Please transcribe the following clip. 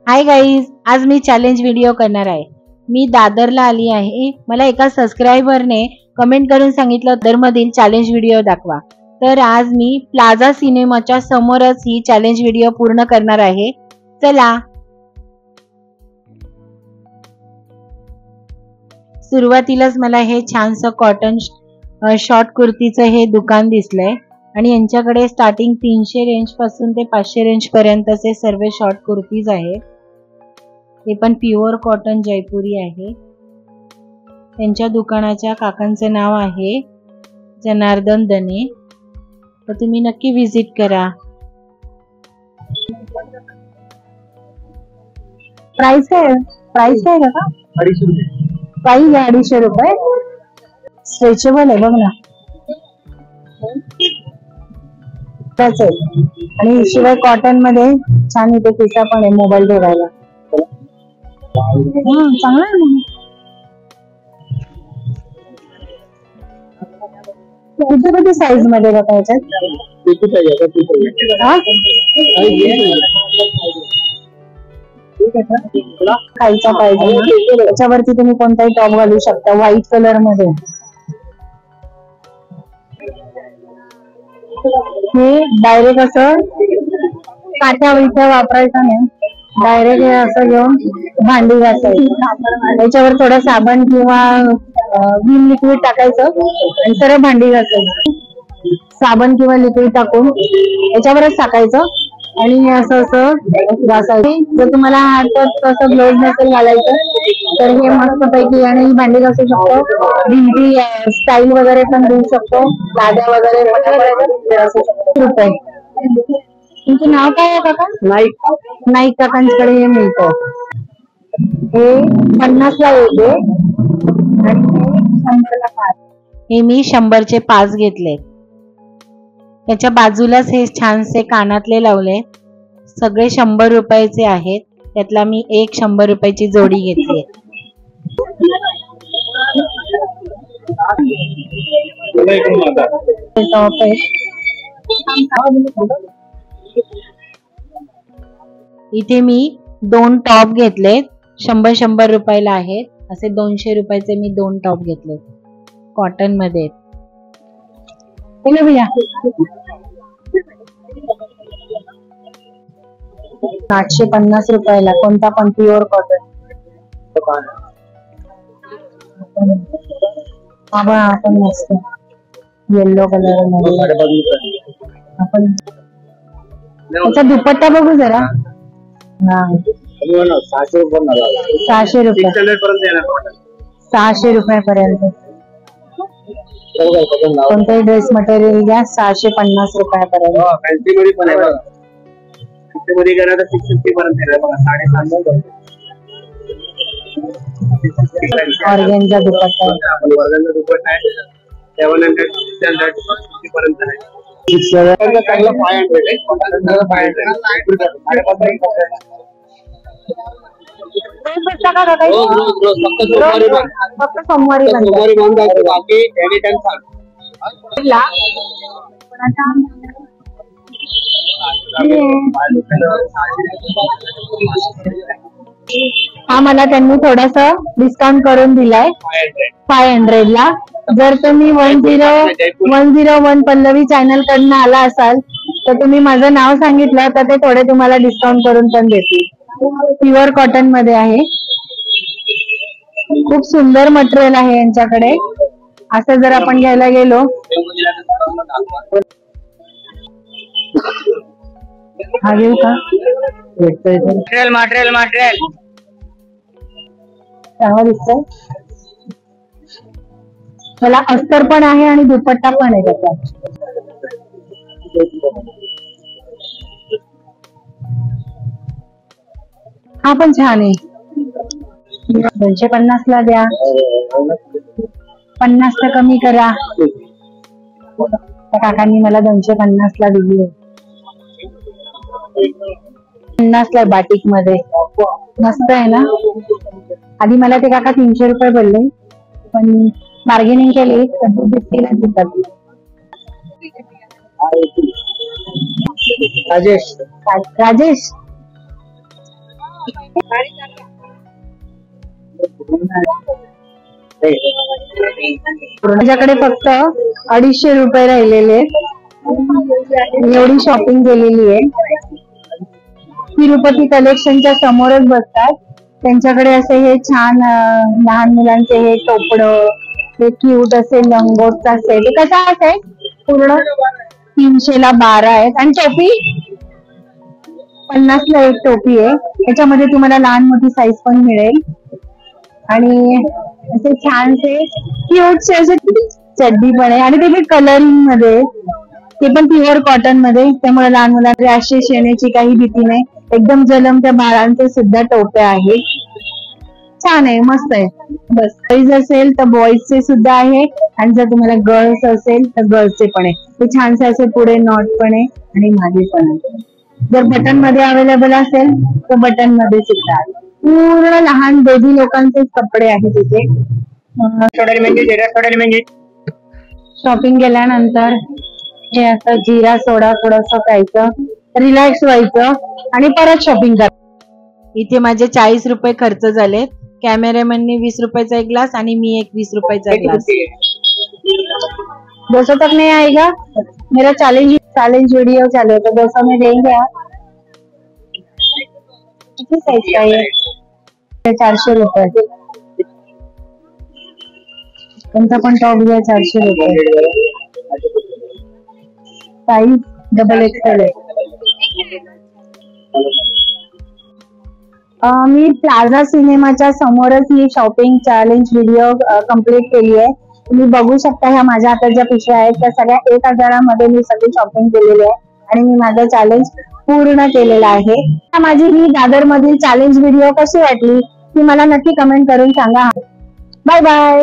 Hi guys, आज मी challenge video करणार आहे। मी दादरला आली आहे। मला एका सबस्क्रायबरने कमेंट करून सांगितलं दादरमधील चॅलेंज व्हिडिओ दाखवा। तर आज मी प्लाझा सिनेमाच्या समोरच ही चॅलेंज व्हिडिओ पूर्ण करणार आहे। चला, सुरुवातीलाच मला हे छानसं कॉटन शॉर्ट कुर्तीचं हे दुकान दिसलंय आणि यांच्याकडे स्टार्टिंग 300 रेंज पासून ते 500 रेंज पर्यंतचे सर्व शॉर्ट कुर्तीज आहेत। हे पण प्युअर कॉटन जयपुरी आहे। त्यांच्या दुकानाच्या काकांचे नाव आहे जनार्दन दने, तर तुम्ही नक्की विजिट करा। प्राइस आहे का? 250 रुपये। प्राइस आहे 250 रुपये। स्ट्रेचेबल आहे बघ ना, आणि शिवाय कॉटन मध्ये छान इथे खिसा पण आहे मोबाईल ठेवायला। चांगला आहे ना। किती साईज मध्ये बघायचं? खालचा पाहिजे, त्याच्यावरती तुम्ही कोणताही टॉप घालू शकता व्हाईट कलर मध्ये। हे डायरेक्ट असं काठ्या विठ्या वापरायचं नाही, डायरेक्ट हे असं घेऊन भांडी घासायची, याच्यावर थोडं साबण किंवा विम लिक्विड टाकायचं आणि सरळ भांडी घासायची। साबण किंवा लिक्विड टाकून याच्यावरच टाकायचं आणि असं असं घासायचं। जर तुम्हाला हातात असं ग्लोव्ह नसेल घालायचं तर हे मस्त पैकी आणि भांडी घासू शकतो। भिंती स्टाईल वगैरे पण देऊ शकतो, लाद्या वगैरे असू शकतो। रुपये। तुमचं नाव काय आहे काका? नाईक। नाईक काकांकडे हे मिळतं। हे 50 ला येते आणि 100 ला 5। हे मी 100 चे 5 घेतले। त्याच्या बाजूलाच हे छानसे कानातले लावले, सगळे 100 रुपयाचे आहेत। त्यातला मी एक 100 रुपयाची जोडी घेतली। इथे मी 2 टॉप घेतले, 100 रुपयाला आहेत। असे 200 रुपयाचे मी 2 टॉप घेतले कॉटन मध्ये। 850 रुपयाला, कोणता पण प्युअर कॉटन। आपण मस्त येलो कलर आपण त्याचा दुपट्टा बघू जरा। 600 रुपये, 600 रुपयापर्यंत कोणताही ड्रेस मटेरियल घ्या 650 रुपयापर्यंत। ऑर्गेन्झा दुपट्टा आहे 750 पर्यंत आहे। फक्त सोमवारी हा मला त्यांनी थोडासा डिस्काउंट करून दिलाय 500 ला। जर तुम्ही 1001 पल्लवी चॅनल कडनं आला असाल तर तुम्ही माझं नाव सांगितलं तर ते थोडे तुम्हाला डिस्काउंट करून पण देतील। प्युअर कॉटन मध्ये आहे, खूप सुंदर मटेरियल आहे यांच्याकडे। असं जर आपण घ्यायला गेलो हा घेऊ का? मटेरियल चांगला दिसतंय। त्याला अस्तर पण आहे आणि दुपट्टा पण आहे त्याचा। हा पण छान आहे। 250 ला द्या, 50 तर कमी करा। त्या काकांनी मला 250 ला दिली आहे। 50 ला बाटिक मध्ये मस्त आहे ना। आधी मला ते काका 300 रुपये बोलले, पण बार्गेनिंग केली तर 250 देतात। राजेश माझ्याकडे फक्त 250 रुपये राहिलेले, एवढी शॉपिंग केलेली आहे. तिरुपती कलेक्शनच्या समोरच बसतात. त्यांच्याकडे असे हे छान लहान मुलांचे हे टोपडं, हे क्यूट असे लंगोटचा सेट. कसा असेल पूर्ण 300 ला 12 आहेत. आणि टोपी 50 ला एक टोपी आहे. त्याच्यामध्ये तुम्हाला लहान मोठी साईज पण मिळेल. आणि असे छानसे क्यूटचे असे चड्डी पण आहे. आणि ते पण कलरिंग मध्ये, ते पण प्युअर कॉटन मध्ये. त्यामुळे लहान मुलांना रॅशेस येण्याची काही भीती नाही. एकदम जलमत्या बाळांचे सुद्धा टोप्या आहेत. छान आहे, मस्त आहे. बस बॉईज असेल तर बॉईजचे सुद्धा आहे, आणि जर तुम्हाला गर्ल्स असेल तर गर्ल्सचे पण आहे. ते छानसे असे पुढे नॉट पण आहे आणि मागे पण आहे. जर बटन मध्ये अवेलेबल असेल तर बटन मध्ये सुद्धा आहे. पूर्ण लहान बेबी लोकांचे कपडे आहेत तिथे. शॉपिंग केल्यानंतर हे असं जिरा सोडा थोडस प्यायचं, रिलॅक्स व्हायचं आणि परत शॉपिंग करायचं. इथे माझे 40 रुपये खर्च झाले. कॅमेरामॅनने 20 रुपयाचा एक ग्लास आणि मी एक 20 रुपयाचा ग्लास. 200 तक नहीं आएगा. मेरा चैलेंज वीडियो चालू तो 200 में देंगे आप. कितनी साइज का है? 400 रुपये. कोणता पण टॉप घ्या 400 रुपये. साइज XXL आहे. मी प्लाझा सिनेमाच्या समोरच ही शॉपिंग चॅलेंज व्हिडिओ कंप्लीट केली आहे. तुम्ही बघू शकता, ह्या माझ्या हातात ज्या पिशव्या आहेत त्या सगळ्या 1000 मध्ये मी सगळी शॉपिंग केलेली आहे आणि मी माझं चॅलेंज पूर्ण केलेलं आहे. माझी ही दादर मधील चॅलेंज व्हिडिओ कशी वाटली ती मला नक्की कमेंट करून सांगा. Bye bye.